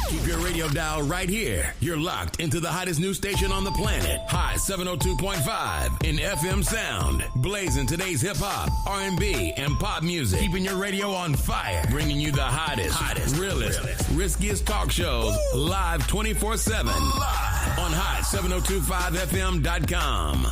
Keep your radio dial right here. You're locked into the hottest news station on the planet. High 702.5 in FM sound. Blazing today's hip-hop, R&B, and pop music. Keeping your radio on fire. Bringing you the hottest, realest, riskiest talk shows live 24/7. Live on high7025fm.com.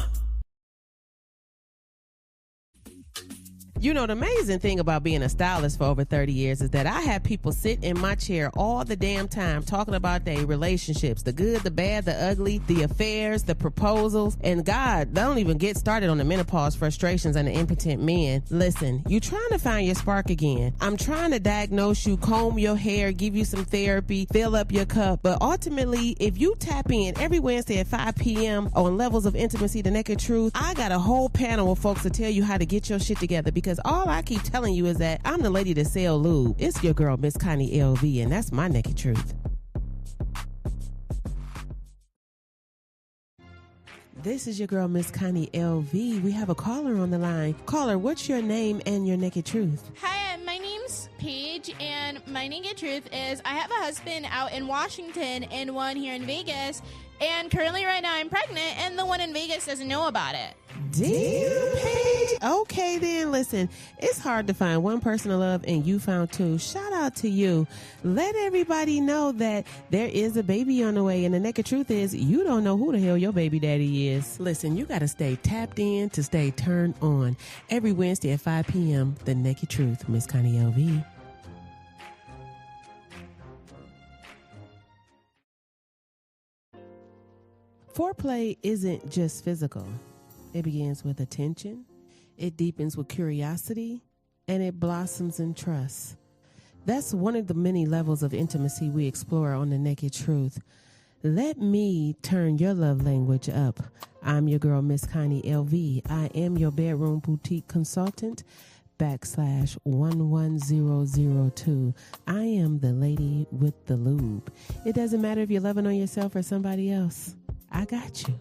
You know, the amazing thing about being a stylist for over 30 years is that I have people sit in my chair all the damn time talking about their relationships, the good, the bad, the ugly, the affairs, the proposals. And God, don't even get started on the menopause frustrations and the impotent men. Listen, you trying to find your spark again. I'm trying to diagnose you, comb your hair, give you some therapy, fill up your cup. But ultimately, if you tap in every Wednesday at 5 p.m. on Levels of Intimacy, The Naked Truth, I got a whole panel of folks to tell you how to get your shit together, because all I keep telling you is that I'm the lady to sell lube. It's your girl, Miss Connie LV, and that's my naked truth. This is your girl, Miss Connie LV. We have a caller on the line. Caller, what's your name and your naked truth? Hi, my name's Paige, and my naked truth is I have a husband out in Washington and one here in Vegas, and currently right now I'm pregnant, and the one in Vegas doesn't know about it. Damn, Paige. Okay, then, listen, it's hard to find one person to love, and you found two. Shout out to you. Let everybody know that there is a baby on the way, and the naked truth is you don't know who the hell your baby daddy is. Listen, you got to stay tapped in to stay turned on. Every Wednesday at 5 p.m., The Naked Truth, Miss Connie LV. Foreplay isn't just physical. It begins with attention, it deepens with curiosity, and it blossoms in trust. That's one of the many levels of intimacy we explore on The Naked Truth. Let me turn your love language up. I'm your girl, Miss Connie LV. I am your bedroom boutique consultant, /11002. I am the lady with the lube. It doesn't matter if you're loving on yourself or somebody else. I got you.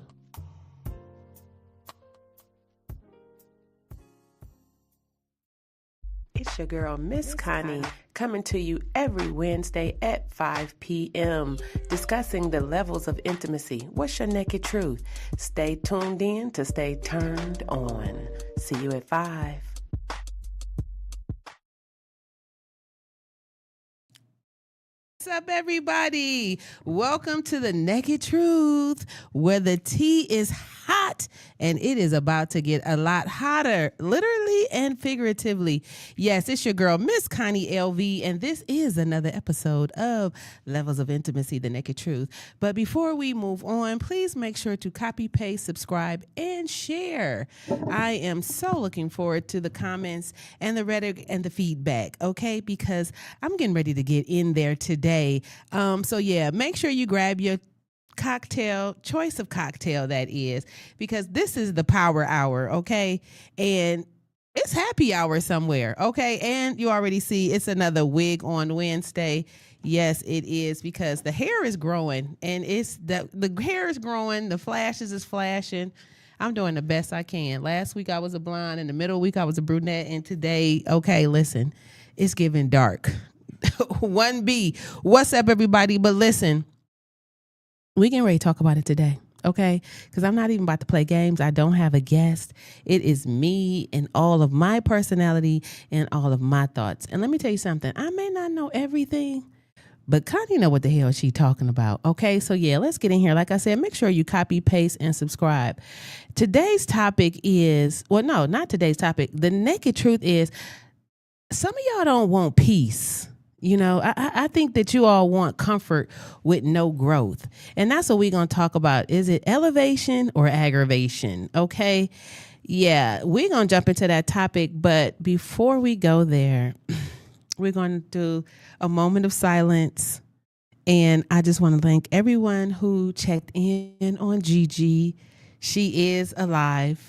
It's your girl, Miss Connie, coming to you every Wednesday at 5 p.m., discussing the levels of intimacy. What's your naked truth? Stay tuned in to stay turned on. See you at 5. What's up, everybody? Welcome to The Naked Truth, where the tea is hot and it is about to get a lot hotter, literally and figuratively. Yes, it's your girl, Miss Connie LV, and this is another episode of Levels of Intimacy, The Naked Truth. But before we move on, please make sure to copy, paste, subscribe, and share. I am so looking forward to the comments and the rhetoric and the feedback, okay? Because I'm getting ready to get in there today. So yeah, make sure you grab your cocktail, choice of cocktail that is, because this is the power hour, okay? And it's happy hour somewhere, okay? And you already see it's another wig on Wednesday. Yes, it is, because the hair is growing, and it's the hair is growing, the flashes is flashing. I'm doing the best I can. Last week I was a blonde, in the middle week I was a brunette, and today, okay, listen, it's giving dark. 1B. What's up, everybody? But listen, we getting ready to talk about it today, okay? Because I'm not even about to play games. I don't have a guest. It is me and all of my personality and all of my thoughts. And let me tell you something. I may not know everything, but Connie know what the hell she's talking about, okay? So yeah, let's get in here. Like I said, make sure you copy, paste, and subscribe. Today's topic is, well, no, not today's topic. The naked truth is, some of y'all don't want peace. You know, I think that you all want comfort with no growth. And that's what we're going to talk about. Is it elevation or aggravation? Okay. Yeah, we're going to jump into that topic. But before we go there, we're going to do a moment of silence. And I just want to thank everyone who checked in on Gigi. She is alive.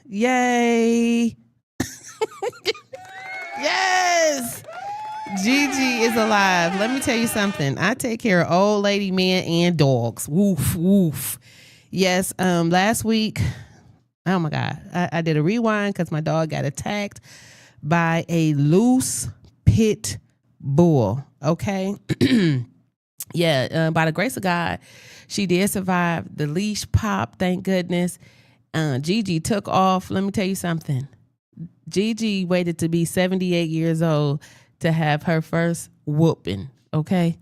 Yay. Yes. Gigi is alive. Let me tell you something. I take care of old lady, men, and dogs. Woof, woof. Yes, last week, oh my God, I did a rewind because my dog got attacked by a loose pit bull, okay? by the grace of God, she did survive. The leash popped, thank goodness. Gigi took off. Let me tell you something. Gigi waited to be 78 years old to have her first whooping, okay?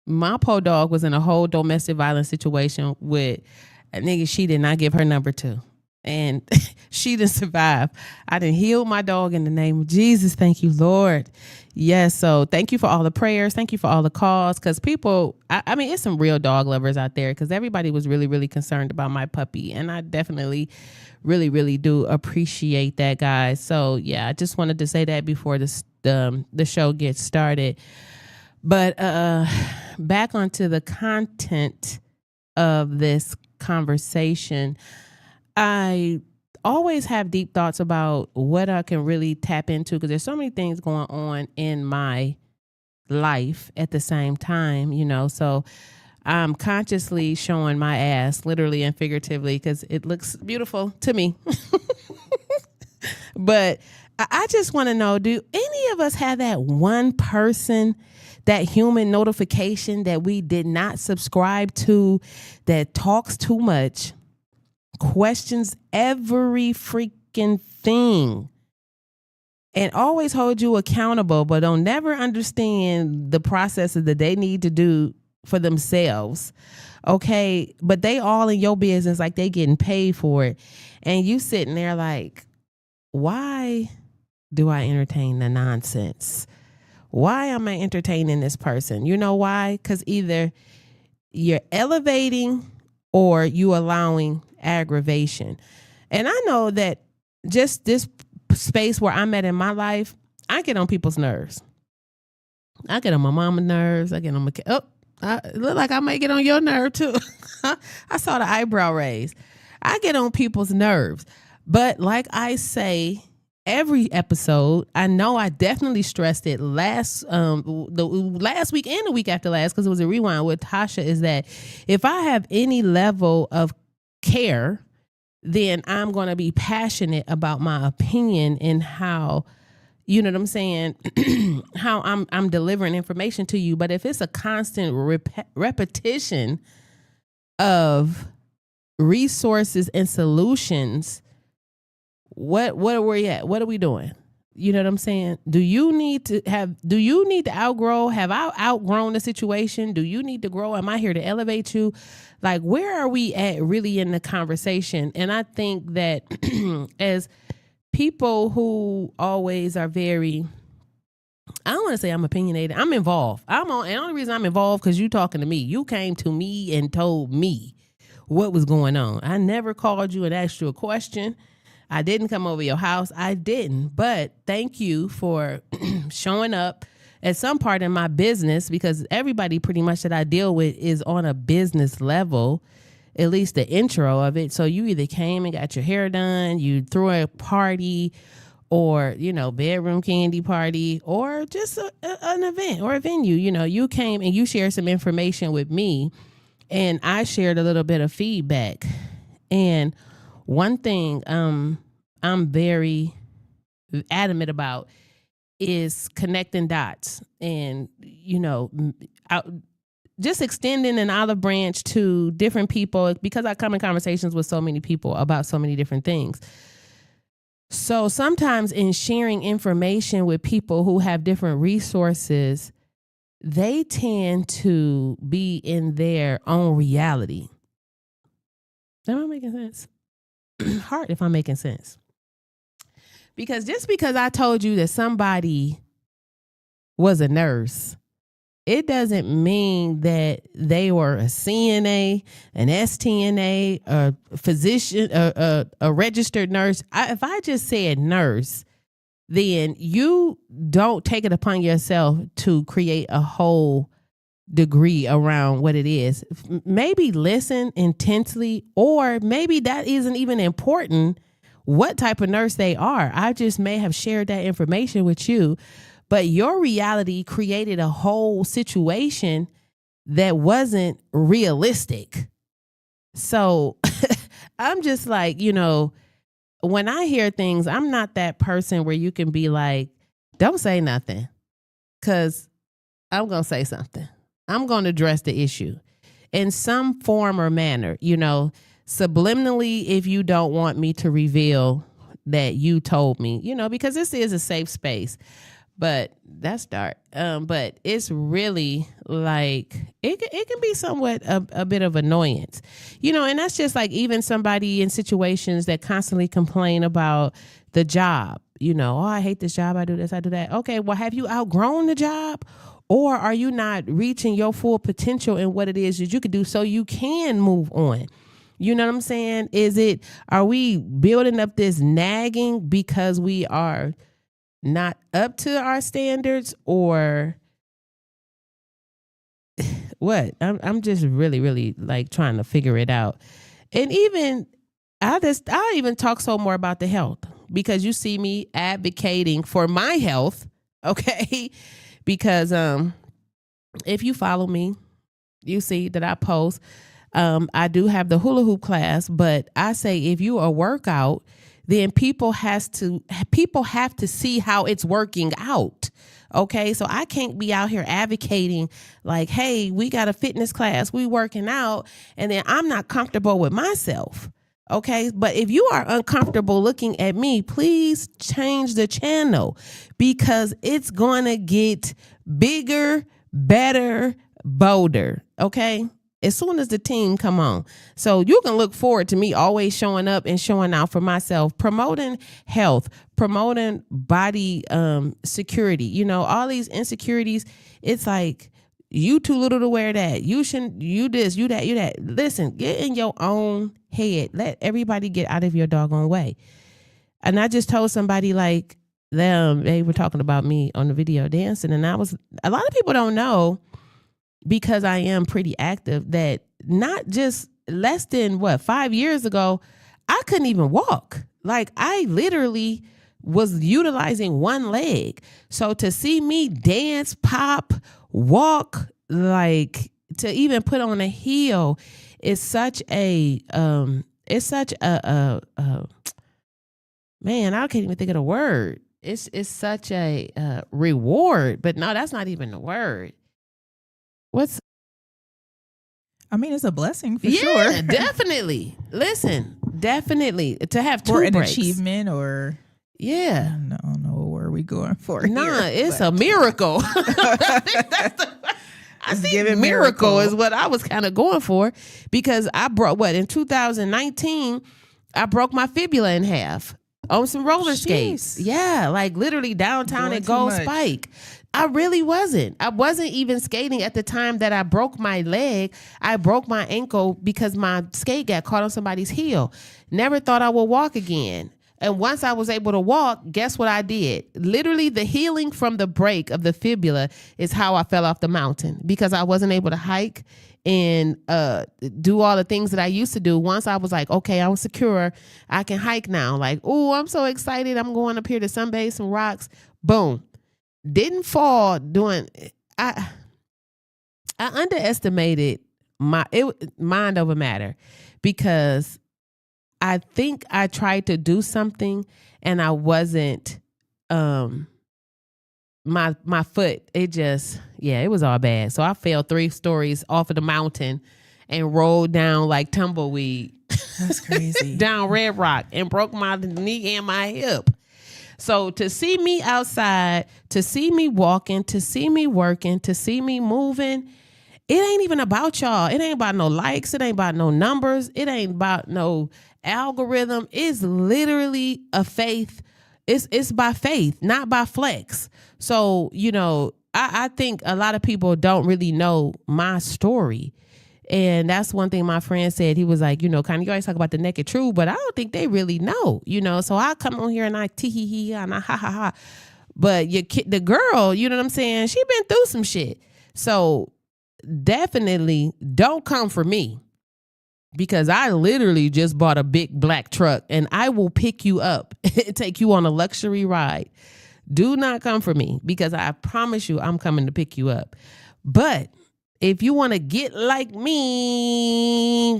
My poor dog was in a whole domestic violence situation with a nigga she did not give her number to. And she didn't survive. I didn't heal my dog in the name of Jesus. Thank you, Lord. Yes, so thank you for all the prayers. Thank you for all the calls. Because people, I mean, it's some real dog lovers out there because everybody was really, really concerned about my puppy. And I definitely really, really do appreciate that, guys. So, yeah, I just wanted to say that before the show gets started. But back onto the content of this conversation, I always have deep thoughts about what I can really tap into because there's so many things going on in my life at the same time, you know. So I'm consciously showing my ass, literally and figuratively, because it looks beautiful to me. But I just want to know, do any of us have that one person, that human notification that we did not subscribe to, that talks too much, questions every freaking thing, and always hold you accountable, but don't never understand the processes that they need to do for themselves? Okay, but they all in your business like they getting paid for it, and you sitting there like, why do I entertain the nonsense? Why am I entertaining this person? You know why? Because either you're elevating or you allowing aggravation. And I know that just this space where I'm at in my life, I get on people's nerves. I get on my mama's nerves. I get on it look like I might get on your nerve too. I saw the eyebrow raise. I get on people's nerves. But like I say every episode, I know I definitely stressed it last week and the week after last, because it was a rewind with Tasha, is that if I have any level of care, then I'm going to be passionate about my opinion and how, you know what I'm saying, how I'm delivering information to you. But if it's a constant repetition of resources and solutions, what are we at? What are we doing? You know what I'm saying? Do you need to outgrow? Have I outgrown the situation? Do you need to grow? Am I here to elevate you? Like, where are we at really in the conversation? And I think that as people who always are very, I don't want to say I'm opinionated. I'm involved. And the only reason I'm involved because you talking to me. You came to me and told me what was going on. I never called you and asked you a question. I didn't come over your house. I didn't. But thank you for showing up at some part in my business, because everybody pretty much that I deal with is on a business level, at least the intro of it. So you either came and got your hair done, you threw a party, or, you know, bedroom candy party, or just an event or a venue. You know, you came and you shared some information with me, and I shared a little bit of feedback. And one thing I'm very adamant about is connecting dots and, you know, just extending an olive branch to different people, because I come in conversations with so many people about so many different things. So sometimes in sharing information with people who have different resources, they tend to be in their own reality. Am I making sense? Hard if I'm making sense. Because just because I told you that somebody was a nurse, it doesn't mean that they were a CNA, an STNA, a physician, a registered nurse. If I just said nurse, then you don't take it upon yourself to create a whole degree around what it is. Maybe listen intensely, or maybe that isn't even important what type of nurse they are. I just may have shared that information with you, but your reality created a whole situation that wasn't realistic. So I'm just like, you know, when I hear things, I'm not that person where you can be like, don't say nothing, because I'm going to say something. I'm going to address the issue in some form or manner, subliminally, if you don't want me to reveal that you told me, because this is a safe space. But that's dark. But it's really like it can be somewhat a bit of annoyance, and that's just like even somebody in situations that constantly complain about the job, oh, I hate this job. I do this, I do that. Okay, well, have you outgrown the job? Or are you not reaching your full potential in what it is that you could do so you can move on? You know what I'm saying? Are we building up this nagging because we are not up to our standards, or what? I'm just really, really like trying to figure it out. And even I even talk so more about the health, because you see me advocating for my health. Okay. Because if you follow me, you see that I post. I do have the hula hoop class, but I say if you a workout, then people have to see how it's working out. Okay, so I can't be out here advocating like, hey, we got a fitness class, we working out, and then I'm not comfortable with myself. Okay, but if you are uncomfortable looking at me, please change the channel, because it's going to get bigger, better, bolder. Okay, as soon as the team come on. So you can look forward to me always showing up and showing out for myself, promoting health, promoting body security. All these insecurities, it's like, you too little to wear that. You shouldn't, you this, you that, you that. Listen, get in your own head. Let everybody get out of your doggone way. And I just told somebody like them, they were talking about me on the video dancing. And a lot of people don't know, because I am pretty active, that not just less than 5 years ago, I couldn't even walk. Like I literally was utilizing one leg. So to see me dance, pop, walk, like to even put on a heel is such a man, I can't even think of the word. It's such a reward, but no, that's not even the word. It's a blessing for sure. Yeah, definitely. Listen, definitely to have two for an breaks. achievement, or yeah. I don't know where we going for. Nah, here, it's a miracle. I think miracle is what I was kind of going for, because I broke in 2019, I broke my fibula in half on some roller skates. Yeah, like literally downtown at Gold Spike. I really wasn't. I wasn't even skating at the time that I broke my leg. I broke my ankle because my skate got caught on somebody's heel. Never thought I would walk again. And once I was able to walk, guess what I did? Literally the healing from the break of the fibula is how I fell off the mountain, because I wasn't able to hike and do all the things that I used to do. Once I was like, okay, I'm secure, I can hike now. Like, oh, I'm so excited. I'm going up here to sunbathe some rocks. Boom. Didn't fall doing. I underestimated mind over matter, because I think I tried to do something and I wasn't, my foot, it was all bad. So I fell 3 stories off of the mountain and rolled down like tumbleweed. That's crazy. Down Red Rock, and broke my knee and my hip. So to see me outside, to see me walking, to see me working, to see me moving, it ain't even about y'all. It ain't about no likes. It ain't about no numbers. It ain't about no algorithm. It's literally a faith. It's by faith, not by flex. So, I think a lot of people don't really know my story. And that's one thing my friend said. He was like, Connie, you always talk about the naked truth, but I don't think they really know, So I come on here and I tee-hee-hee and I ha-ha-ha. But the girl, you know what I'm saying? She been through some shit. So definitely don't come for me, because I literally just bought a big black truck and I will pick you up and take you on a luxury ride. Do not come for me, because I promise you I'm coming to pick you up. But if you want to get like me,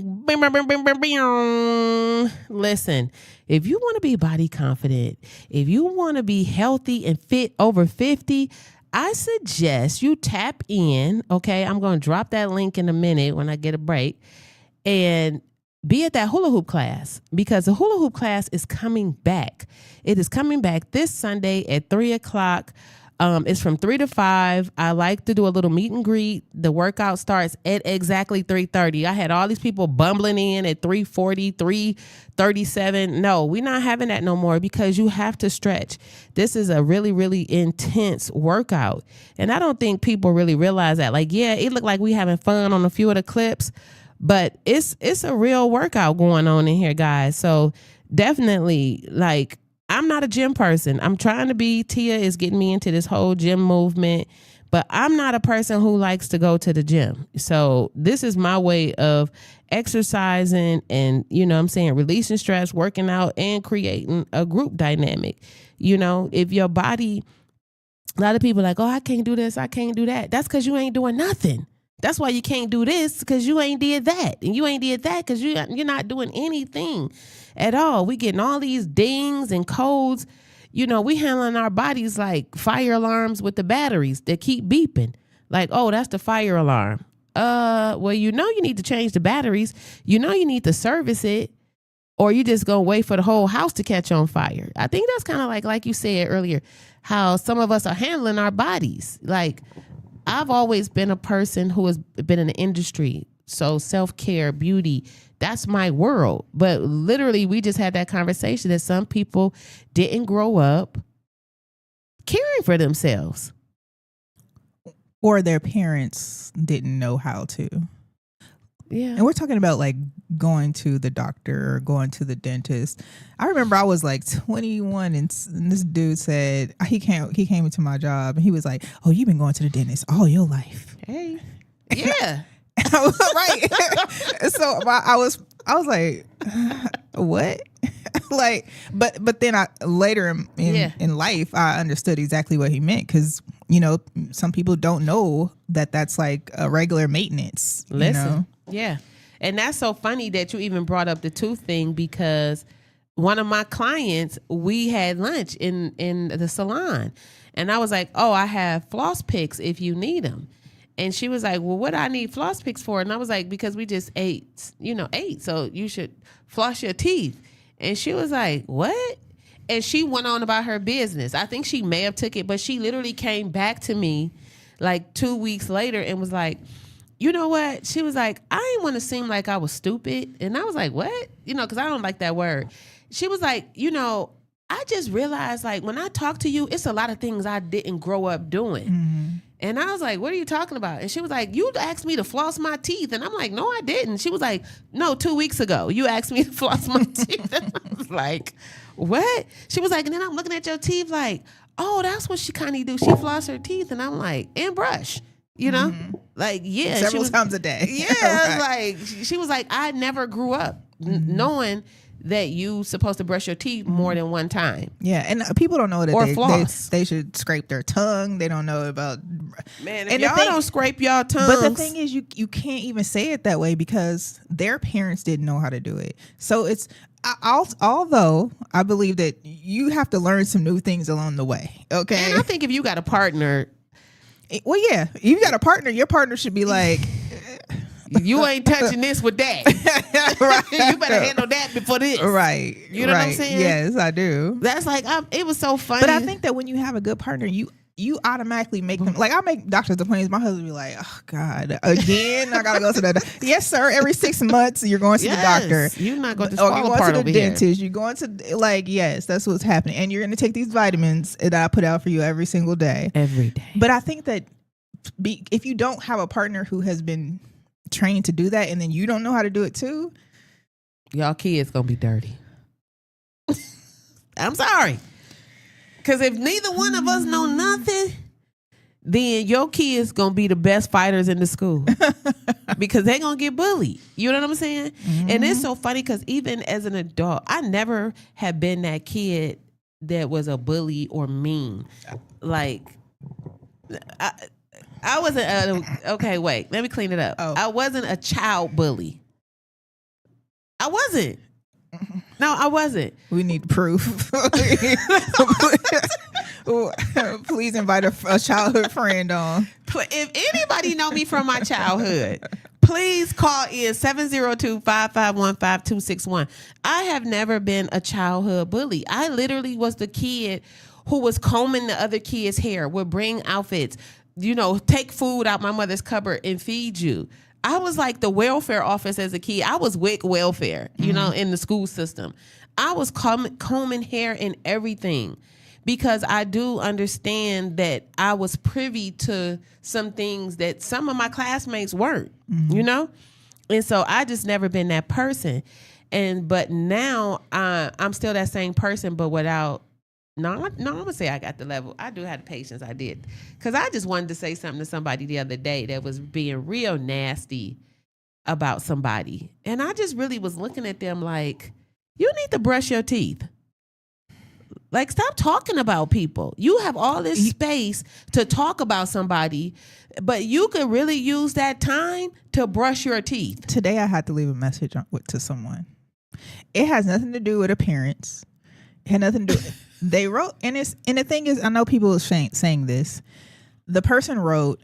listen, if you want to be body confident, if you want to be healthy and fit over 50, I suggest you tap in. Okay, I'm going to drop that link in a minute when I get a break, and be at that hula hoop class, because the hula hoop class is coming back. It is coming back this Sunday at 3:00. It's from 3 to 5. I like to do a little meet and greet. The workout starts at exactly 3:30. I had all these people bumbling in at 3:40, 3:37. No, we're not having that no more, because you have to stretch. This is a really, really intense workout. And I don't think people really realize that. Like, yeah, it looked like we having fun on a few of the clips, but it's a real workout going on in here, guys. So definitely, like, I'm not a gym person. I'm trying to be. Tia is getting me into this whole gym movement, but I'm not a person who likes to go to the gym. So this is my way of exercising and, you know what I'm saying, releasing stress, working out, and creating a group dynamic. You know, if your body, a lot of people are like, oh, I can't do this, I can't do that. That's because you ain't doing nothing. That's why you can't do this, because you ain't did that. And you ain't did that because you're not doing anything at all. We getting all these dings and codes. You know, we handling our bodies like fire alarms with the batteries that keep beeping. Like, oh, that's the fire alarm. Well, you know you need to change the batteries. You know you need to service it, or you just gonna wait for the whole house to catch on fire. I think that's kind of like you said earlier, how some of us are handling our bodies. Like, I've always been a person who has been in the industry. So self-care, beauty, that's my world. But literally, we just had that conversation that some people didn't grow up caring for themselves. Or their parents didn't know how to. Yeah. And we're talking about like going to the doctor or going to the dentist. I remember I was like 21 and this dude said, he came into my job and he was like, oh, you've been going to the dentist all your life. Hey. Yeah. Right. So I was like, what? Like, but then later in life, I understood exactly what he meant, because, you know, some people don't know that that's like a regular maintenance. Listen. You know? Yeah. And that's so funny that you even brought up the tooth thing, because one of my clients, we had lunch in the salon, and I was like, oh, I have floss picks if you need them. And she was like, well, what do I need floss picks for? And I was like, because we just ate, so you should floss your teeth. And she was like, what? And she went on about her business. I think she may have took it, but she literally came back to me like 2 weeks later and was like, you know what? She was like, I didn't want to seem like I was stupid. And I was like, what? You know, because I don't like that word. She was like, you know, I just realized, like, when I talk to you, it's a lot of things I didn't grow up doing. Mm-hmm. And I was like, what are you talking about? And she was like, you asked me to floss my teeth. And I'm like, no, I didn't. She was like, no, 2 weeks ago, you asked me to floss my teeth. And I was like, what? She was like, and then I'm looking at your teeth like, oh, that's what she kind of do. She floss her teeth. And I'm like, and brush. You know, like, yeah. Several times a day. Yeah. Right. Like, she was like, I never grew up knowing that you supposed to brush your teeth more than one time. Yeah, and people don't know that or floss. They should scrape their tongue. They don't know about... Man, if y'all don't scrape y'all tongues... But the thing is, you can't even say it that way, because their parents didn't know how to do it. So it's... although I believe that you have to learn some new things along the way, okay? And I think if you got a partner... Well, yeah, you got a partner. Your partner should be like... You ain't touching this with that. Right. You better handle that before this. Right. You know what I'm saying? Yes, I do. That's like, it was so funny. But I think that when you have a good partner, you automatically make them, like, I make doctor's appointments. My husband be like, oh God, again, I gotta go to the yes, sir. Every 6 months you're going to the doctor. You're not going to fall apart over here. Dentist. You're going to, like, yes, that's what's happening. And you're going to take these vitamins that I put out for you every single day. Every day. But I think that if you don't have a partner who has been trained to do that, and then you don't know how to do it too, y'all kids gonna be dirty. I'm sorry, because if neither one of us know nothing, then your kids gonna be the best fighters in the school because they gonna get bullied. You know what I'm saying? And it's so funny because even as an adult, I never have been that kid that was a bully or mean. Like, I wasn't, okay, wait, let me clean it up. Oh. I wasn't a child bully. I wasn't. No, I wasn't. We need proof. Please invite a childhood friend on. If anybody know me from my childhood, please call in 702-551-5261. I have never been a childhood bully. I literally was the kid who was combing the other kids' hair, would bring outfits, take food out my mother's cupboard and feed you. I was like the welfare office as a kid. I was WIC welfare, in the school system. I was combing hair and everything because I do understand that I was privy to some things that some of my classmates weren't, And so I just never been that person. But now I'm still that same person, but without. No, I'm gonna say I got the level. I do have the patience. I did, because I just wanted to say something to somebody the other day that was being real nasty about somebody, and I just really was looking at them like, you need to brush your teeth. Like, stop talking about people. You have all this space to talk about somebody, but you could really use that time to brush your teeth. Today, I had to leave a message to someone. It has nothing to do with appearance. It had nothing to do. They wrote, and the thing is, I know people are saying this. The person wrote,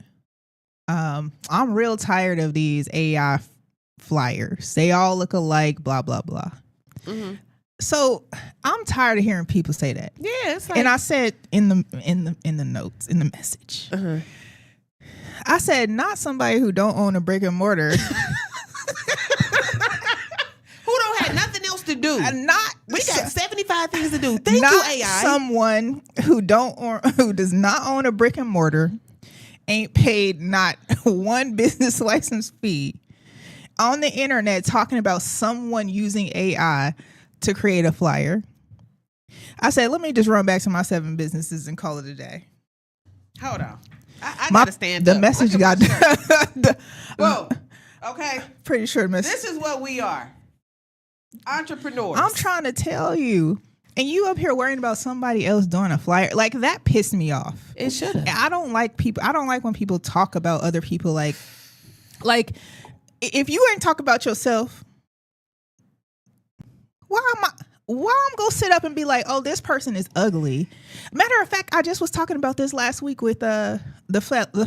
I'm real tired of these AI flyers. They all look alike, blah, blah, blah. Mm-hmm. So I'm tired of hearing people say that. Yeah, it's like, and I said in the notes, in the message, I said, not somebody who don't own a brick and mortar. Who don't have nothing else to do. We got 75 things to do. Thank you, AI. Someone who does not own a brick and mortar, ain't paid not one business license fee, on the internet talking about someone using AI to create a flyer. I said, let me just run back to my 7 businesses and call it a day. Hold on. I gotta stand the up. Message got Whoa. Okay. Pretty sure the message. This is what we are. Entrepreneurs. I'm trying to tell you. And you up here worrying about somebody else doing a flyer. Like, that pissed me off. It should have. I don't like when people talk about other people like if you ain't talk about yourself, why I'm gonna sit up and be like, oh, this person is ugly. Matter of fact, I just was talking about this last week with the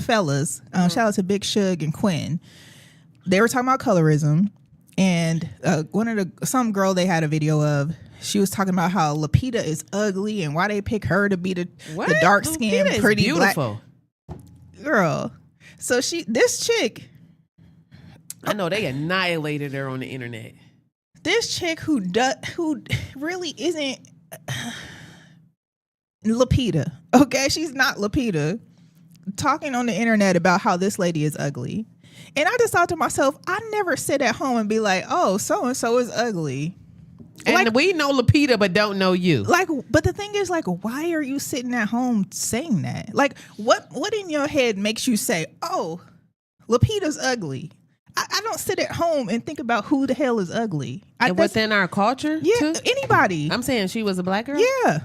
fellas. Shout out to Big Shug and Quinn. They were talking about colorism. And some girl they had a video of, she was talking about how Lupita is ugly and why they pick her to be the dark skinned, pretty beautiful black girl. So this chick, I know they annihilated her on the internet. This chick who really isn't Lupita, okay? She's not Lupita, talking on the internet about how this lady is ugly. And I just thought to myself, I never sit at home and be like, oh, so-and-so is ugly. And we know Lupita, but don't know you. But the thing is, why are you sitting at home saying that? Like, what in your head makes you say, oh, Lupita's ugly? I don't sit at home and think about who the hell is ugly. Within our culture? Yeah, too? Anybody. I'm saying she was a black girl? Yeah.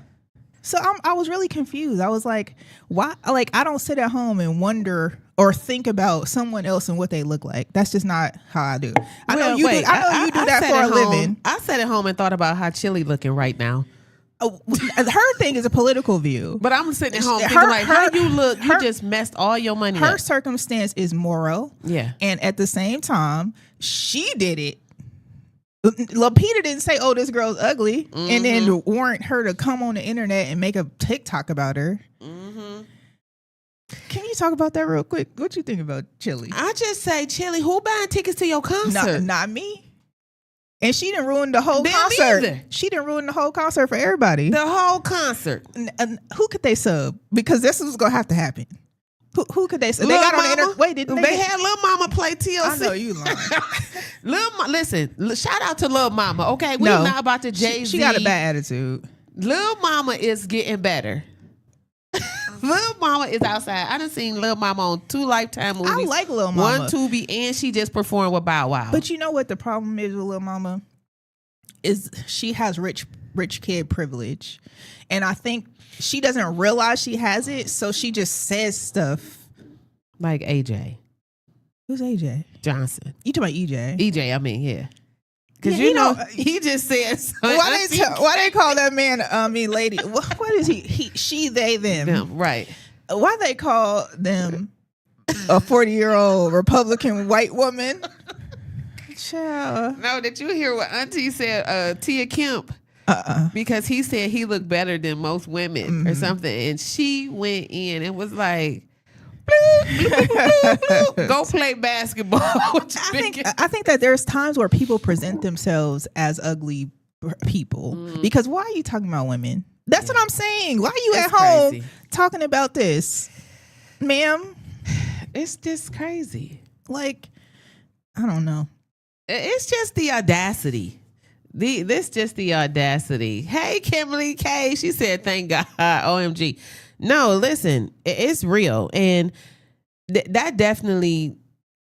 So I was really confused. I was like, why? Like, I don't sit at home and wonder or think about someone else and what they look like. That's just not how I do. I know you do that for a living. I sat at home and thought about how Chilli looking right now. Her thing is a political view. But I'm sitting at home thinking how you look, you just messed all your money up. Her circumstance is moral. Yeah. And at the same time, she did it. Lupita didn't say, oh, this girl's ugly, and then warrant her to come on the internet and make a TikTok about her. Mm-hmm. Can you talk about that real quick? What you think about Chilli? I just say, Chilli, who buying tickets to your concert? Not me. And she didn't ruin the whole concert. Either. She didn't ruin the whole concert for everybody. The whole concert. Who could they sub? Because this was going to have to happen. Who could they sub? They got on the internet. Wait, didn't they had Lil Mama play TLC. I know you lying. Listen, shout out to Lil Mama. Okay, we're not about to Jay-Z. She got a bad attitude. Lil Mama is getting better. Lil Mama is outside. I done seen Lil Mama on 2 Lifetime movies. I like Lil Mama. 1 Tubi, and she just performed with Bow Wow. But you know what the problem is with Lil Mama? Is she has rich kid privilege. And I think she doesn't realize she has it, so she just says stuff. Like AJ. Who's AJ? Johnson. You talking about EJ? EJ, I mean, yeah. Because you know, he just said. Why they call that man? Lady. What is he? She, they, them. Right. Why they call them a 40-year-old Republican white woman? Child. No, did you hear what Auntie said? Tia Kemp. Because he said he looked better than most women or something, and she went in and was like, bloop, bloop, bloop, bloop. Go play basketball. I think that there's times where people present themselves as ugly people because why are you talking about women? That's what I'm saying. Why are you at home crazy. Talking about this, ma'am? It's just crazy. Like, I don't know. It's just the audacity. This just the audacity. Hey, Kimberly K. She said, "Thank God, OMG." No, listen, it's real, and that definitely.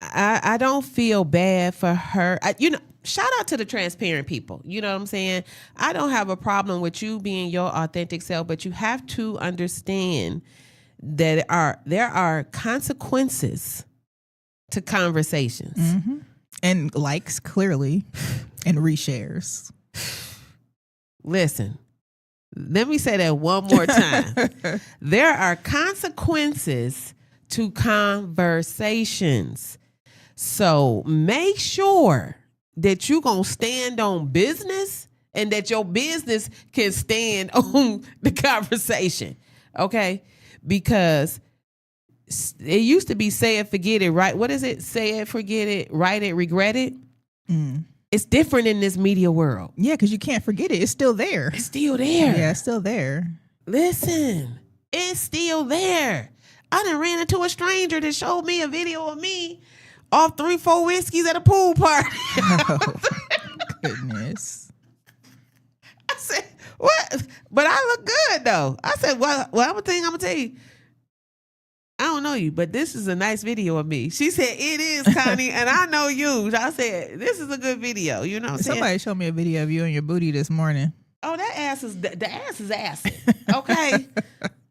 I don't feel bad for her. Shout out to the transparent people. You know what I'm saying? I don't have a problem with you being your authentic self, but you have to understand that there are consequences to conversations. Mm-hmm. And likes, clearly, and reshares. Listen, let me say that one more time. There are consequences to conversations. So make sure that you're going to stand on business and that your business can stand on the conversation. Okay? Because it used to be say it, forget it, right? What is it? Say it, forget it, write it, regret it. It's different in this media world. Yeah, because you can't forget it. It's still there. It's still there. Yeah, it's still there. Listen, it's still there. I done ran into a stranger that showed me a video of me off 3-4 whiskeys at a pool party. Oh, goodness. I said, what? But I look good, though. I said, well, I'm going to tell you. I don't know you, but this is a nice video of me. She said, it is, Connie, and I know you. I said, this is a good video. You know what I'm saying? Somebody showed me a video of you and your booty this morning. Oh, that ass is, the ass is ass. Okay?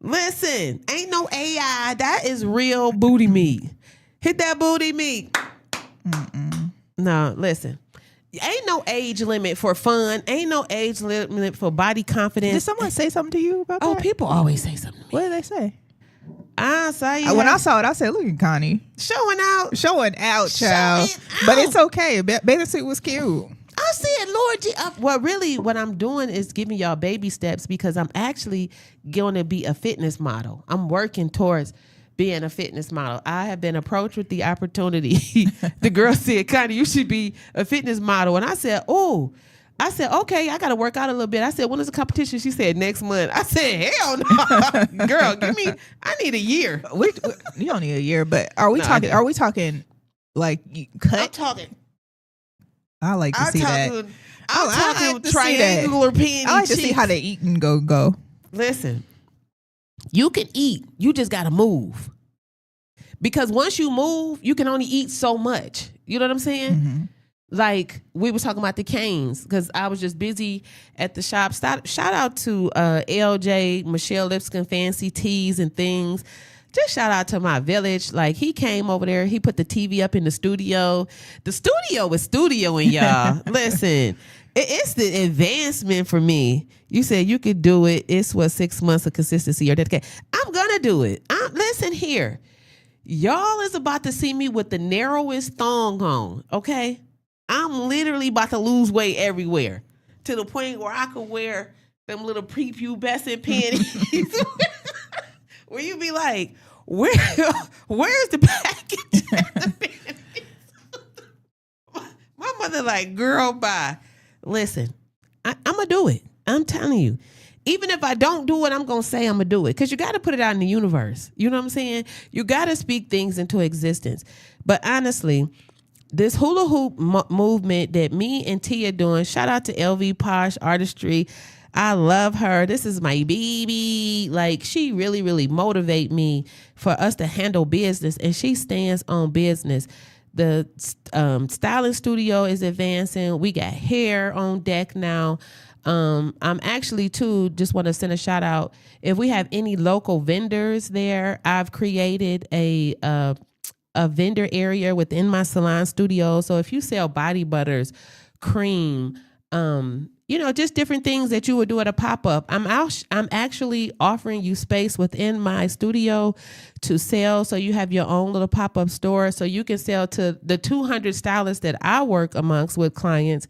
Listen, ain't no AI. That is real booty meat. Hit that booty meat. No, listen. Ain't no age limit for fun. Ain't no age limit for body confidence. Did someone say something to you about that? Oh, people always say something to me. What did they say? I saw you. When I saw it, I said, look at Connie. Showing out, child. Showing but out. It's okay. Bathing suit was cute. I said, Lord, well, really, what I'm doing is giving y'all baby steps because I'm actually going to be a fitness model. I'm working towards being a fitness model. I have been approached with the opportunity. The girl said, Connie, you should be a fitness model. And I said, okay, I got to work out a little bit. I said, when is the competition? She said, next month. I said, hell no. Girl, I need a year. You don't need a year, but are we talking like cut? I'm talking. I like to see that. I'm talking triangular panty I like to cheeks. see how they eat and go. Listen, you can eat. You just got to move. Because once you move, you can only eat so much. You know what I'm saying? Mm-hmm. Like we were talking about the canes because I was just busy at the shop. Shout out to LJ, Michelle Lipscomb, Fancy Teas and Things. Just shout out to my village. Like he came over there. He put the TV up in the studio. The studio was studioing, y'all. Listen, it's the advancement for me. You said you could do it. It's 6 months of consistency or dedication. I'm going to do it. Listen here. Y'all is about to see me with the narrowest thong on, okay? I'm literally about to lose weight everywhere to the point where I could wear them little prepubescent panties. Where you be like, where's the package? My mother like, girl, bye. Listen, I'm going to do it. I'm telling you. Even if I don't do it, I'm going to say I'm going to do it. Because you got to put it out in the universe. You know what I'm saying? You got to speak things into existence. But honestly, this hula hoop movement that me and Tia doing, shout out to LV Posh Artistry. I love her. This is my baby. Like, she really, really motivate me for us to handle business, and she stands on business. The styling studio is advancing. We got hair on deck now. I'm actually, too, just want to send a shout out. If we have any local vendors there, I've created a vendor area within my salon studio. So if you sell body butters, cream, just different things that you would do at a pop-up. I'm actually offering you space within my studio to sell. So you have your own little pop-up store. So you can sell to the 200 stylists that I work amongst with clients,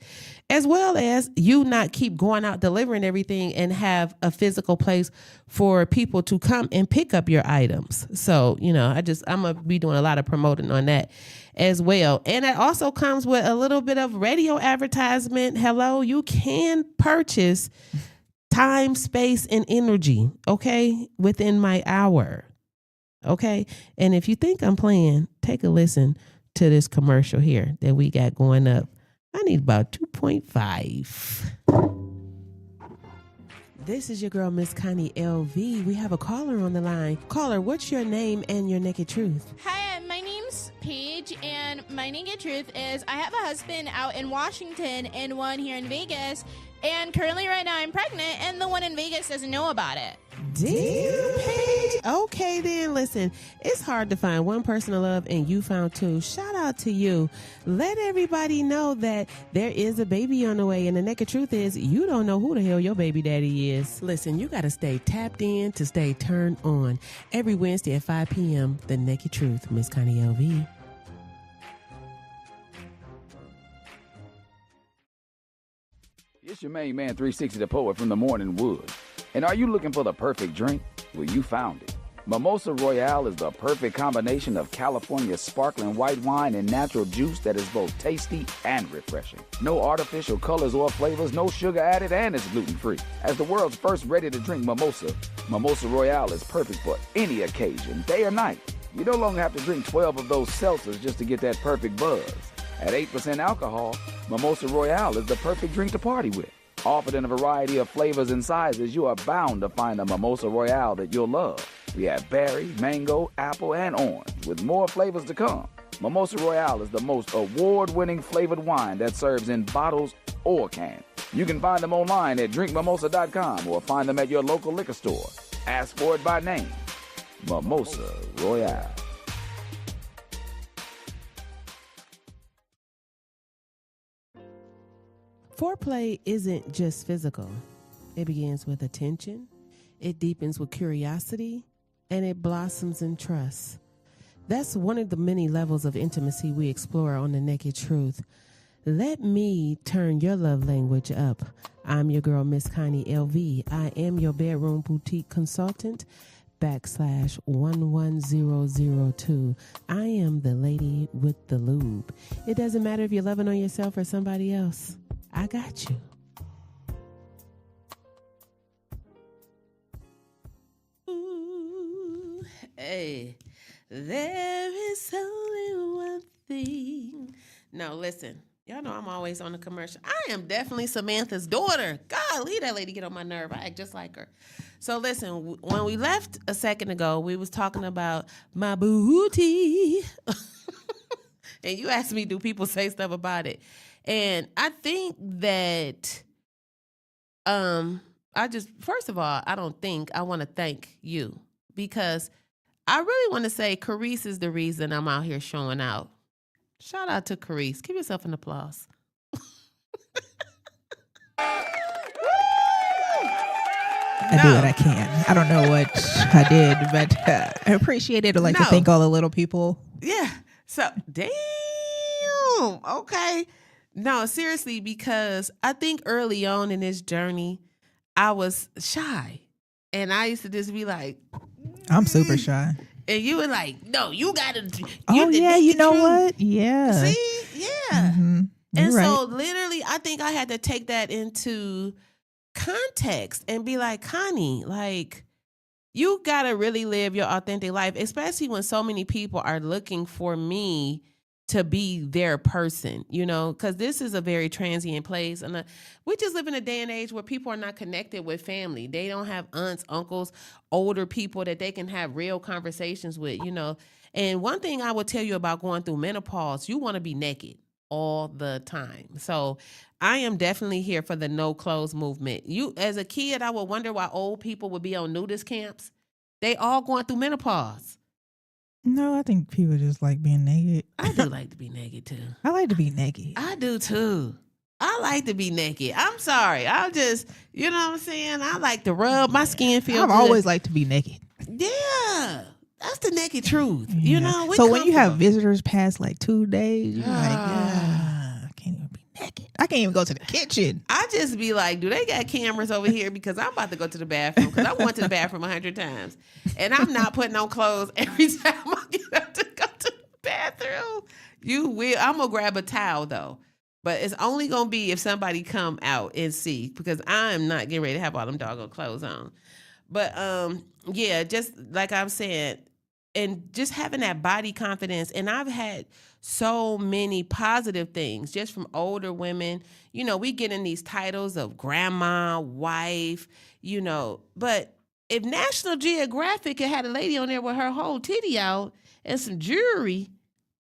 as well as you not keep going out delivering everything and have a physical place for people to come and pick up your items. So, I'm going to be doing a lot of promoting on that as well. And it also comes with a little bit of radio advertisement. Hello, you can purchase time, space, and energy, okay, within my hour, okay? And if you think I'm playing, take a listen to this commercial here that we got going up. I need about 2.5. This is your girl, Miss Connie LV. We have a caller on the line. Caller, what's your name and your naked truth? Hi, my name's Paige, and my naked truth is I have a husband out in Washington and one here in Vegas, and currently right now I'm pregnant, and the one in Vegas doesn't know about it. Damn, Paige. Okay, then, listen, it's hard to find one person to love, and you found two. Shout out to you. Let everybody know that there is a baby on the way, and the naked truth is you don't know who the hell your baby daddy is. Listen, you got to stay tapped in to stay turned on. Every Wednesday at 5 p.m., The Naked Truth, Miss Connie LV. It's your main man, 360 the Poet from the Morning Wood. And are you looking for the perfect drink? Well, you found it. Mimosa Royale is the perfect combination of California sparkling white wine and natural juice that is both tasty and refreshing. No artificial colors or flavors, no sugar added, and it's gluten-free. As the world's first ready-to-drink mimosa, Mimosa Royale is perfect for any occasion, day or night. You no longer have to drink 12 of those seltzers just to get that perfect buzz. At 8% alcohol, Mimosa Royale is the perfect drink to party with. Offered in a variety of flavors and sizes, you are bound to find a Mimosa Royale that you'll love. We have berry, mango, apple, and orange, with more flavors to come. Mimosa Royale is the most award-winning flavored wine that serves in bottles or cans. You can find them online at drinkmimosa.com or find them at your local liquor store. Ask for it by name. Mimosa Royale. Foreplay isn't just physical. It begins with attention, it deepens with curiosity, and it blossoms in trust. That's one of the many levels of intimacy we explore on The Naked Truth. Let me turn your love language up. I'm your girl, Miss Connie LV. I am your bedroom boutique consultant, /11002. I am the lady with the lube. It doesn't matter if you're loving on yourself or somebody else. I got you. Ooh, hey, there is only one thing. No, listen. Y'all know I'm always on the commercial. I am definitely Samantha's daughter. Golly, that lady get on my nerve. I act just like her. So listen, when we left a second ago, we was talking about my booty. And you asked me, do people say stuff about it? And I think that, first of all, I want to thank you, because I really want to say Carice is the reason I'm out here showing out. Shout out to Carice. Give yourself an applause. I do what I can. I don't know what I did, but I appreciate it. I'd like to thank all the little people. Yeah. So, damn. Okay. No, seriously, because I think early on in this journey, I was shy. And I used to just be like, I'm super shy. And you were like, no, you got to. Oh, yeah. You know what? Yeah. See? Yeah. Mm-hmm. And so literally, I think I had to take that into context and be like, Connie, like, you got to really live your authentic life, especially when so many people are looking for me to be their person, because this is a very transient place. And we just live in a day and age where people are not connected with family. They don't have aunts, uncles, older people that they can have real conversations with, And one thing I would tell you about going through menopause, you want to be naked all the time. So I am definitely here for the no clothes movement. As a kid, I would wonder why old people would be on nudist camps. They all going through menopause. No, I think people just like being naked. I do like to be naked too. I like to be naked. I do too. I like to be naked. I'm sorry. I'll just, you know what I'm saying? I like to rub my skin feel I've good. always liked to be naked. Yeah. That's the naked truth. Yeah. You know? So when you have visitors past like 2 days, you're like, I can't even be naked. I can't even go to the kitchen. I just be like, do they got cameras over here? Because I'm about to go to the bathroom. Because I went to the bathroom 100 times. And I'm not putting on clothes every time I get up to go to the bathroom. You will. I'm going to grab a towel, though. But it's only going to be if somebody come out and see. Because I'm not getting ready to have all them doggone clothes on. But, yeah, just like I'm saying, and just having that body confidence. And I've had so many positive things just from older women. You know, we get in these titles of grandma, wife, you know. But if National Geographic had a lady on there with her whole titty out and some jewelry,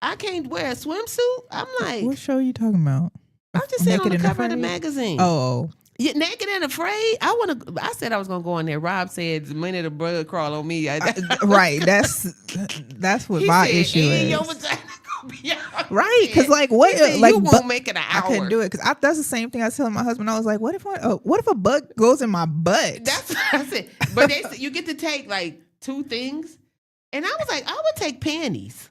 I can't wear a swimsuit. I'm like, what show are you talking about? I'm just saying on the Naked and cover of the Afraid? magazine. Oh. Yeah, naked and afraid. I said I was gonna go in there. Rob said the minute the blood crawl on me. Right. That's what my issue is. Your vagina gonna be out. Right, because like what? He said, like you won't make it an hour. I couldn't do it because that's the same thing I was telling my husband. I was like, what if a bug goes in my butt? That's what I said. But they said you get to take like 2 things, and I was like, I would take panties.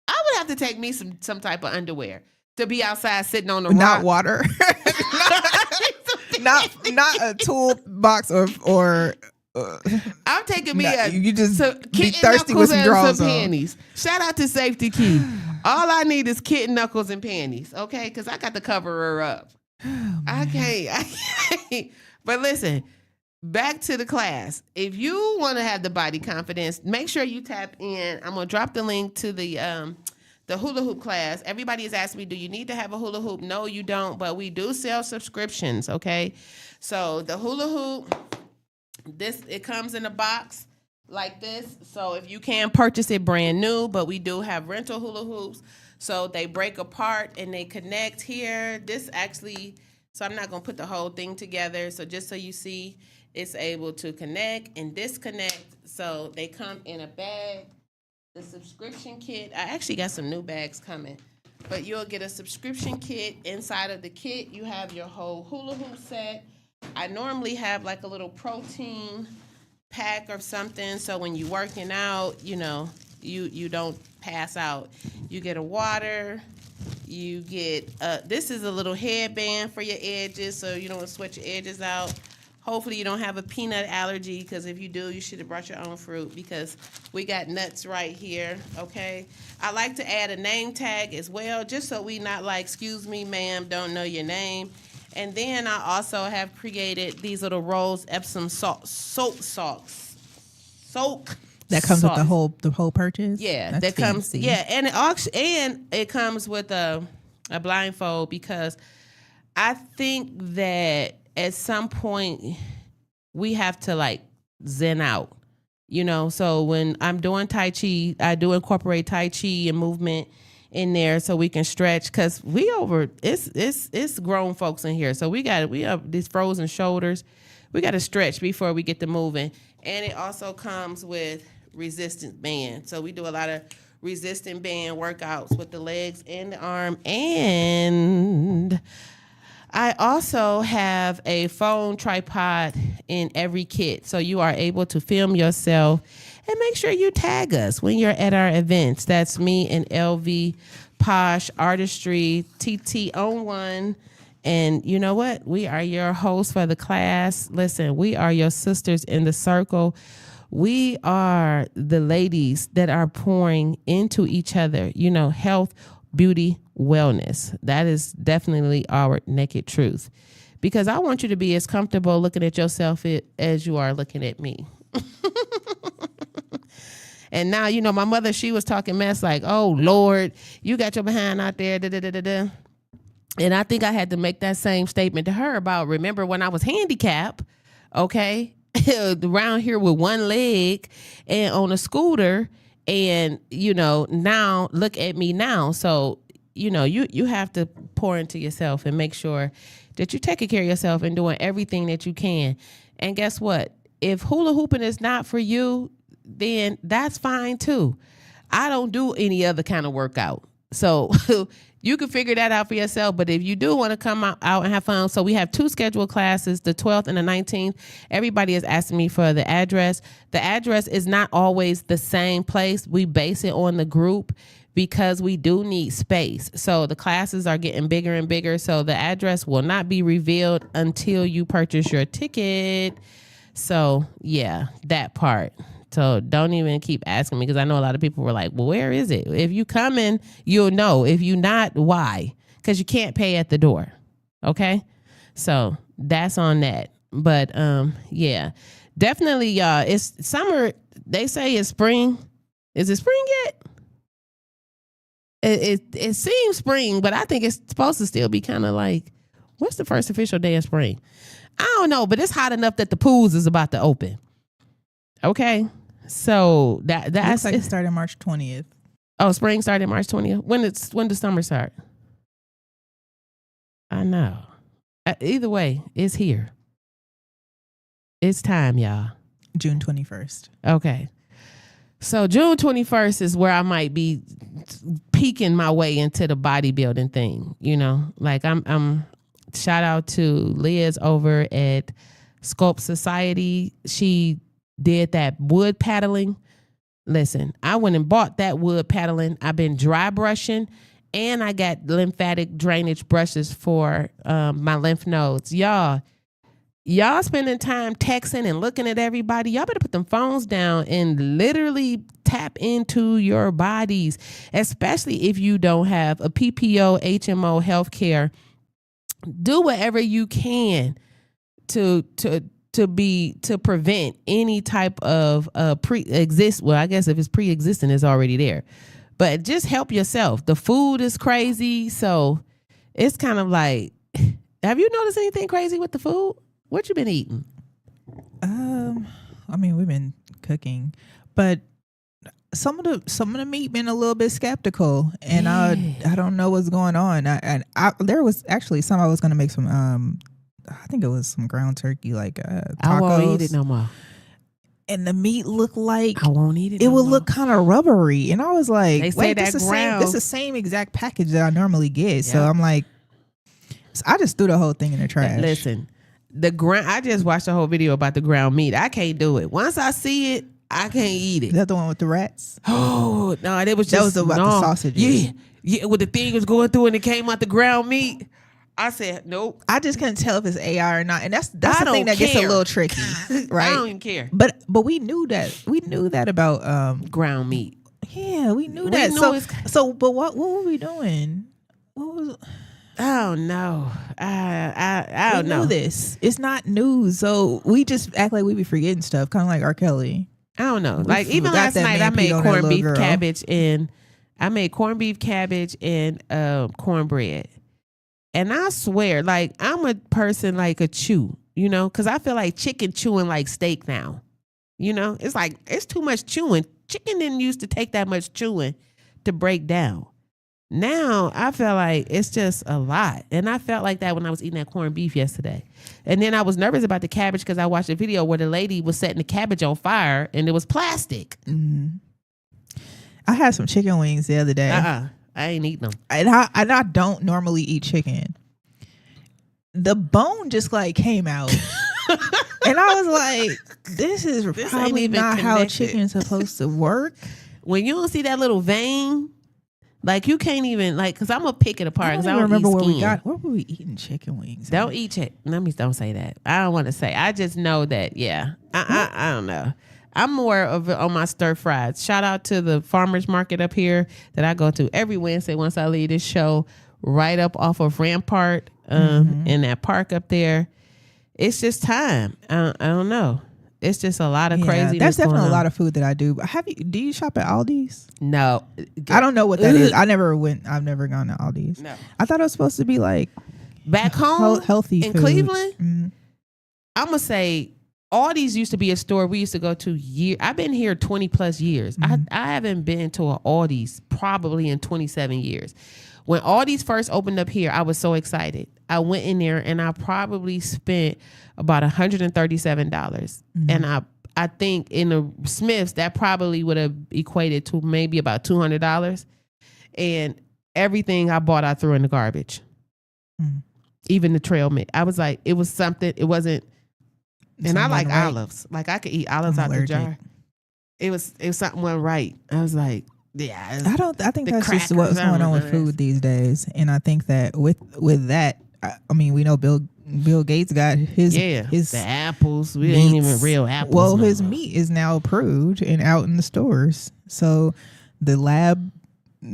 I would have to take me some type of underwear to be outside sitting on the rock. Not water. not a toolbox or I'm taking me you just be kitten thirsty with some knuckles and drawers some on. panties. Shout out to Safety Key. All I need is kitten knuckles and panties, okay? Because I got to cover her up. I can't. But listen, back to the class. If you want to have the body confidence, make sure you tap in. I'm gonna drop the link to the hula hoop class. Everybody is asking me, do you need to have a hula hoop? No, you don't, but we do sell subscriptions, okay? So the hula hoop, it comes in a box like this. So if you can purchase it brand new, but we do have rental hula hoops. So they break apart and they connect here. So I'm not going to put the whole thing together. So just so you see, it's able to connect and disconnect. So they come in a bag. The subscription kit, I actually got some new bags coming, but you'll get a subscription kit. Inside of the kit, you have your whole hula hoop set. I normally have like a little protein pack or something, so when you're working out, you know, you don't pass out. You get a water, you get, this is a little headband for your edges, so you don't sweat your edges out. Hopefully you don't have a peanut allergy, because if you do, you should have brought your own fruit, because we got nuts right here, okay? I like to add a name tag as well, just so we not like, excuse me, ma'am, don't know your name. And then I also have created these little rolls, Epsom soak socks. That comes with the whole purchase? Yeah, That's that comes, fancy. yeah, and it comes with a blindfold, because I think that at some point we have to like zen out, you know. So when I'm doing Tai Chi, I do incorporate Tai Chi and movement in there so we can stretch, because it's grown folks in here, so we have these frozen shoulders. We got to stretch before we get to moving. And it also comes with resistance band, so we do a lot of resistance band workouts with the legs and the arm. And I also have a phone tripod in every kit, so you are able to film yourself, and make sure you tag us when you're at our events. That's me and LV Posh Artistry, TT on one. And you know what? We are your hosts for the class. Listen, we are your sisters in the circle. We are the ladies that are pouring into each other, you know, health, beauty, wellness. That is definitely our naked truth, because I want you to be as comfortable looking at yourself as you are looking at me. And now, you know, my mother, she was talking mess like, oh, Lord, you got your behind out there, da-da-da-da-da. And I think I had to make that same statement to her about, remember when I was handicapped, okay, around here with one leg and on a scooter, and, you know, now look at me now. So, you know, you have to pour into yourself and make sure that you're taking care of yourself and doing everything that you can. And guess what? If hula hooping is not for you, then that's fine too. I don't do any other kind of workout. So you can figure that out for yourself. But if you do want to come out and have fun, so we have 2 scheduled classes, the 12th and the 19th. Everybody is asking me for the address. The address is not always the same place. We base it on the group because we do need space. So the classes are getting bigger and bigger. So the address will not be revealed until you purchase your ticket. So yeah, that part. So don't even keep asking me, because I know a lot of people were like, well, where is it? If you coming, you'll know. If you not, why? Because you can't pay at the door. Okay? So that's on that. But yeah, definitely, y'all. It's summer. They say it's spring. Is it spring yet? It seems spring, but I think it's supposed to still be kind of like, what's the first official day of spring? I don't know, but it's hot enough that the pools is about to open. Okay? So that's looks like it started March 20th. Oh, spring started March 20th. When does summer start? I know. Either way, it's here. It's time, y'all. June 21st. Okay. So June 21st is where I might be peeking my way into the bodybuilding thing. You know, like I'm shout out to Liz over at Sculpt Society. She did that wood paddling. Listen, I went and bought that wood paddling. I've been dry brushing, and I got lymphatic drainage brushes for my lymph nodes. Y'all spending time texting and looking at everybody. Y'all better put them phones down and literally tap into your bodies, especially if you don't have a PPO, HMO healthcare. Do whatever you can to prevent any type of well, I guess if it's pre-existing, it's already there. But just help yourself. The food is crazy, so it's kind of like, have you noticed anything crazy with the food? What you been eating? I mean, we've been cooking, but some of the meat been a little bit skeptical, and I don't know what's going on. There was actually some I was gonna make some. I think it was some ground turkey, like tacos. I won't eat it no more. And the meat looked like I won't eat it. It would look kind of rubbery, and I was like, they say "Wait, this is the same exact package that I normally get." Yeah. So I'm like, I just threw the whole thing in the trash. Listen, I just watched a whole video about the ground meat. I can't do it. Once I see it, I can't eat it. Is that the one with the rats? Oh no, it was just about the sausages. Yeah. When the thing was going through and it came out the ground meat, I said nope. I just couldn't tell if it's AI or not, and that's the thing that gets a little tricky, right? I don't even care. But we knew that. We knew that about ground meat. Yeah, we knew that. But what were we doing? What was? Oh no, I don't know. Knew this. It's not news, so we just act like we be forgetting stuff, kind of like R. Kelly. I don't know. Like even last night, I made corned beef cabbage and cornbread. And I swear, like, I'm a person like a chew, you know, because I feel like chicken chewing like steak now. You know, it's like, it's too much chewing. Chicken didn't used to take that much chewing to break down. Now, I feel like it's just a lot. And I felt like that when I was eating that corned beef yesterday. And then I was nervous about the cabbage because I watched a video where the lady was setting the cabbage on fire and it was plastic. Mm-hmm. I had some chicken wings the other day. I ain't eating them. And I don't normally eat chicken. The bone just like came out. And I was like, this is probably not how chicken's supposed to work. When you don't see that little vein, like you can't even, like, because I'm going to pick it apart. I don't remember where were we eating chicken wings? Don't eat chicken. Don't say that. I don't want to say. I just know that, yeah. I don't know. I'm more of on my stir fries. Shout out to the farmers market up here that I go to every Wednesday once I leave this show, right up off of Rampart in that park up there. It's just time. I don't know. It's just a lot of crazy. That's definitely a lot of food that I do. But do you shop at Aldi's? No. I don't know what that is. I've never gone to Aldi's. No. I thought it was supposed to be like back home healthy in food. Cleveland. Mm-hmm. I'm going to say Aldi's used to be a store we used to go to I've been here 20 plus years. Mm-hmm. I haven't been to an Aldi's probably in 27 years. When Aldi's first opened up here, I was so excited. I went in there and I probably spent about $137. Mm-hmm. And I think in the Smiths, that probably would have equated to maybe about $200. And everything I bought, I threw in the garbage. Even the trail mix. I was like, it was something. It wasn't. And I like olives. Like I could eat olives out the jar. It was something went right. I was like, yeah. I think that's just what's going on with food these days. And I think that with that, I mean, we know Bill Gates got his the apples. We ain't even real apples. Well, his meat is now approved and out in the stores. So the lab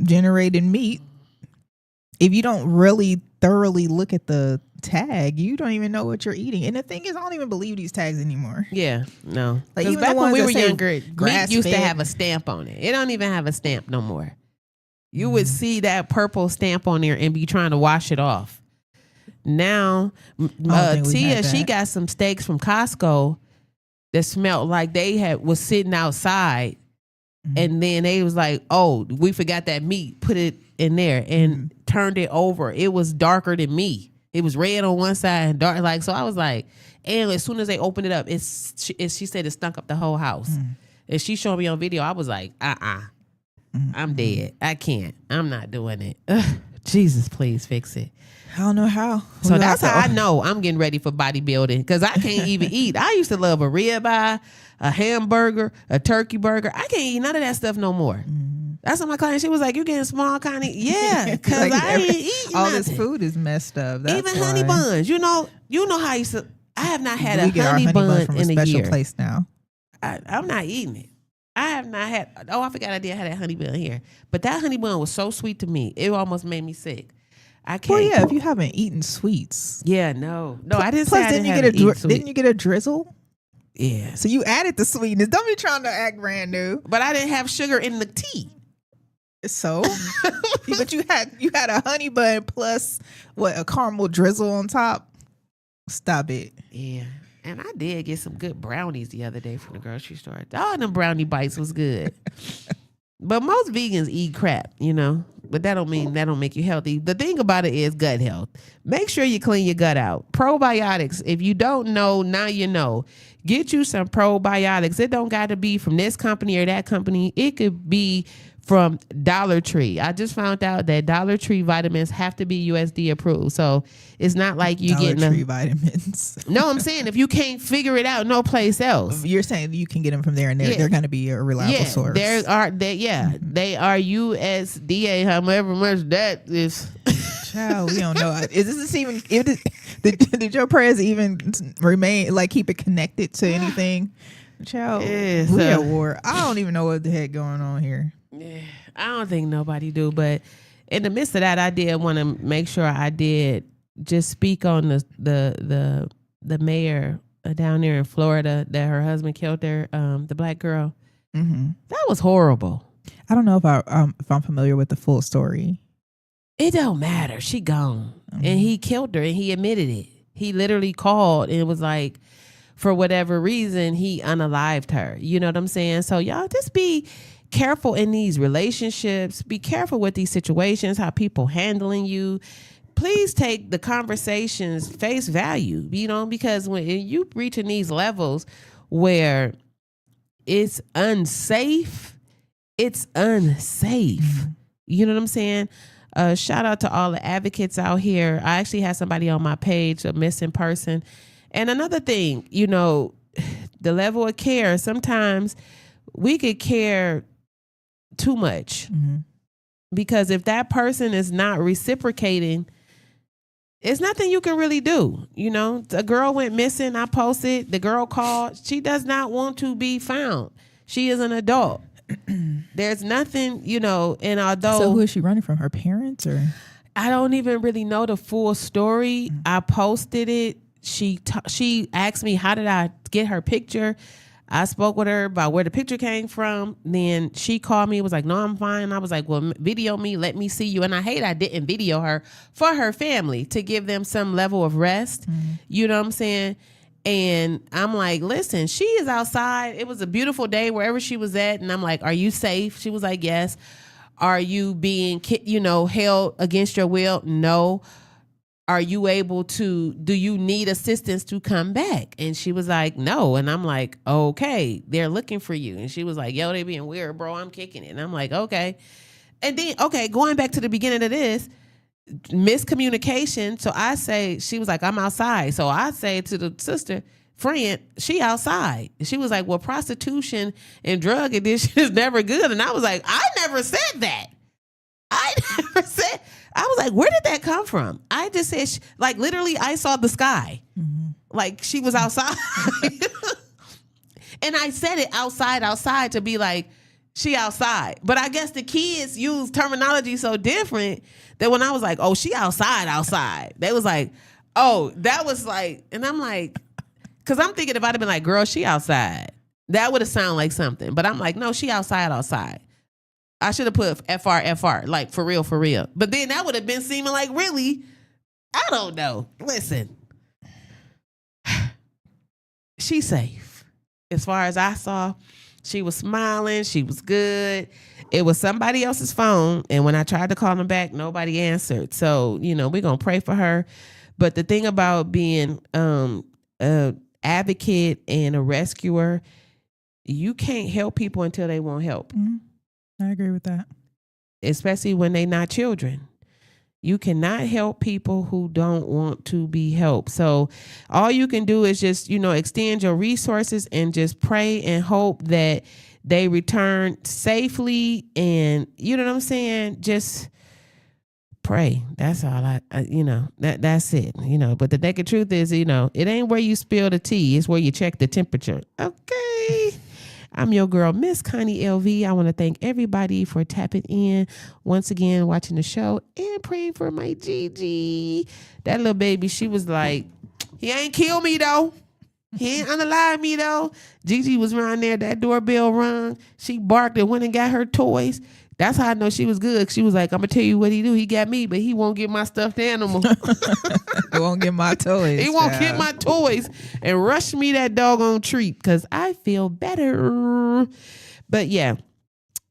generated meat, if you don't really thoroughly look at the tag, you don't even know what you're eating. And the thing is, I don't even believe these tags anymore. Yeah, no. Like even back when we were younger, meat used to fed. have a stamp on it. It don't even have a stamp no more. You would see that purple stamp on there and be trying to wash it off. Now, Tia, she got some steaks from Costco that smelled like they was sitting outside, and then they was like, "Oh, we forgot that meat. Put it in there," and turned it over. It was darker than me. It was red on one side and dark. Like, so I was like, and as soon as they opened it up, she said it stunk up the whole house. And she showed me on video. I was like, I'm dead. I can't. I'm not doing it. Ugh, Jesus, please fix it. I don't know how. So that's how I know I'm getting ready for bodybuilding, because I can't even eat. I used to love a ribeye, a hamburger, a turkey burger. I can't eat none of that stuff no more. That's what my client, she was like, "You getting small, Connie?" Yeah, because like I ain't eating all nothing. this food is messed up. That's even why. honey buns. You know how I used to. I have not had we a honey bun from in a special year. place now. I'm not eating it. I have not had. Oh, I forgot I did have that honey bun here. But that honey bun was so sweet to me. It almost made me sick. I can't. Well, yeah, if you haven't eaten sweets. Yeah, no, I didn't. Plus, say I didn't you get a drizzle? Yeah. So you added the sweetness. Don't be trying to act brand new. But I didn't have sugar in the tea. So, but you had a honey bun plus a caramel drizzle on top. Stop it. Yeah. And I did get some good brownies the other day from the grocery store. All them brownie bites was good. But most vegans eat crap, But that don't make you healthy. The thing about it is gut health. Make sure you clean your gut out. Probiotics. If you don't know, now you know. Get you some probiotics. It don't got to be from this company or that company. It could be from Dollar Tree. I just found out that Dollar Tree vitamins have to be USD approved. So it's not like you getting Dollar Tree vitamins. No, I'm saying if you can't figure it out no place else. You're saying you can get them from there, and they're going to be a reliable source. They are USDA, however much that is. Child, we don't know. Is this even? Did your prayers even remain keep it connected to anything? Child, we at war. I don't even know what the heck going on here. Yeah, I don't think nobody do, but in the midst of that, I did want to make sure I did just speak on the mayor down there in Florida that her husband killed her, the black girl. That was horrible. I don't know if I'm familiar with the full story. It don't matter. She gone, and he killed her, and he admitted it. He literally called and was like, for whatever reason, he unalived her. You know what I'm saying? So y'all just be careful in these relationships. Be careful with these situations, how people handling you. Please take the conversations face value, because when you reaching these levels where it's unsafe, it's unsafe. You know what I'm saying? Shout out to all the advocates out here. I actually had somebody on my page, a missing person. And another thing, the level of care, sometimes we could care too much, because if that person is not reciprocating, it's nothing you can really do. A girl went missing. I posted. The girl called. She does not want to be found. She is an adult. There's nothing, and although. So who is she running from? Her parents, or? I don't even really know the full story. I posted it. She asked me, how did I get her picture? I spoke with her about where the picture came from. Then she called me, was like, "No, I'm fine." I was like, "Well, video me, let me see you." And I didn't video her for her family to give them some level of rest. You know what I'm saying? And I'm like, listen, she is outside. It was a beautiful day wherever she was at. And I'm like, "Are you safe?" She was like, "Yes." "Are you being, held against your will?" "No." "Are you able to, do you need assistance to come back?" And she was like, "No." And I'm like, "Okay, they're looking for you." And she was like, "Yo, they being weird, bro. I'm kicking it." And I'm like, "Okay." And then, okay, going back to the beginning of this, miscommunication. So I say, she was like, I'm outside. So I say to the sister, friend, she outside. She was like, well, prostitution and drug addiction is never good. And I was like, I never said that. I was like, where did that come from? I just said, like, literally, I saw the sky. Mm-hmm. Like, she was outside. And I said it outside to be like, she outside. But I guess the kids use terminology so different that when I was like, oh, she outside, they was like, oh, that was like, and I'm like, because I'm thinking if I'd have been like, girl, she outside, that would have sounded like something. But I'm like, no, she outside. I should have put FR, like for real. But then that would have been seeming like really, I don't know. Listen, she's safe. As far as I saw, she was smiling. She was good. It was somebody else's phone. And when I tried to call them back, nobody answered. So, we're going to pray for her. But the thing about being a advocate and a rescuer, you can't help people until they want help. Mm-hmm. I agree with that. Especially when they're not children. You cannot help people who don't want to be helped. So all you can do is just, extend your resources and just pray and hope that they return safely. And you know what I'm saying? Just pray. That's all that's it. But the naked truth is, it ain't where you spill the tea. It's where you check the temperature. Okay. I'm your girl, Miss Connie LV. I want to thank everybody for tapping in once again, watching the show, and praying for my Gigi. That little baby, she was like, he ain't kill me though. He ain't unalive me though. Gigi was around there. That doorbell rung. She barked and went and got her toys. That's how I know she was good. She was like, I'm going to tell you what he do. He got me, but he won't get my stuffed animal. He won't get my toys. He won't get my toys and rush me that doggone treat because I feel better. But yeah,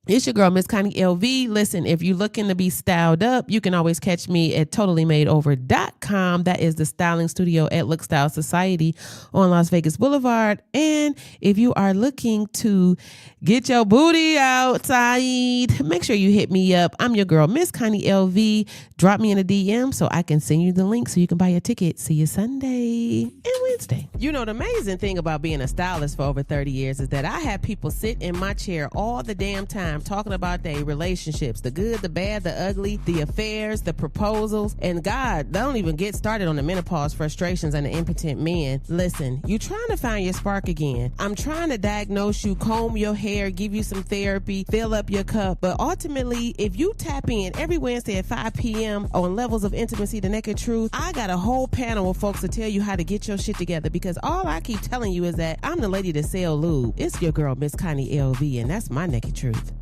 it's your girl, Miss Connie LV. Listen, if you're looking to be styled up, you can always catch me at totallymadeover.com. That is the styling studio at Look Style Society on Las Vegas Boulevard. And if you are looking to get your booty outside, make sure you hit me up. I'm your girl, Miss Connie LV. Drop me in a DM so I can send you the link so you can buy a ticket. See you Sunday and Wednesday. The amazing thing about being a stylist for over 30 years is that I have people sit in my chair all the damn time talking about their relationships, the good, the bad, the ugly, the affairs, the proposals, and God, don't even get started on the menopause frustrations and the impotent men. Listen, you trying to find your spark again. I'm trying to diagnose you, comb your hair, give you some therapy, fill up your cup, but ultimately, if you tap in every Wednesday at 5 p.m. on Levels of Intimacy, The Naked Truth, I got a whole panel of folks to tell you how to get your shit together, because all I keep telling you is that I'm the lady to sell lube. It's your girl, Miss Connie LV, and that's my naked truth.